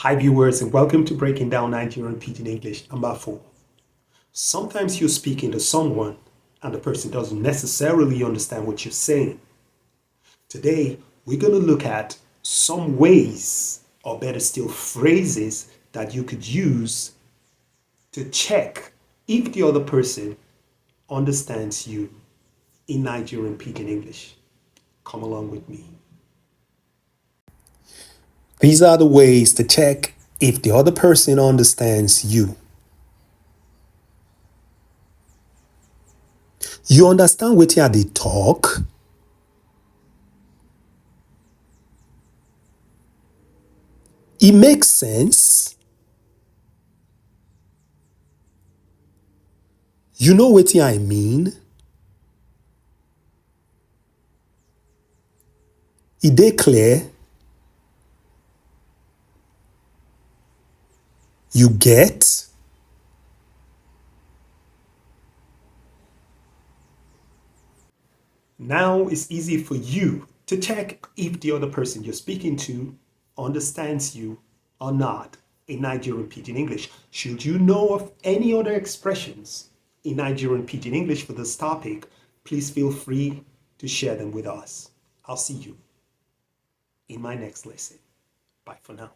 Hi viewers and welcome to Breaking Down Nigerian Pidgin English number 4. Sometimes you're speaking to someone and the person doesn't necessarily understand what you're saying. Today, we're going to look at some ways, or better still phrases, that you could use to check if the other person understands you in Nigerian Pidgin English. Come along with me. These are the ways to check if the other person understands you. You understand wetin they talk? It makes sense. You know wetin I mean? E dey clear? You get? Now it's easy for you to check if the other person you're speaking to understands you or not in Nigerian Pidgin English. Should you know of any other expressions in Nigerian Pidgin English for this topic, please feel free to share them with us. I'll see you in my next lesson. Bye for now.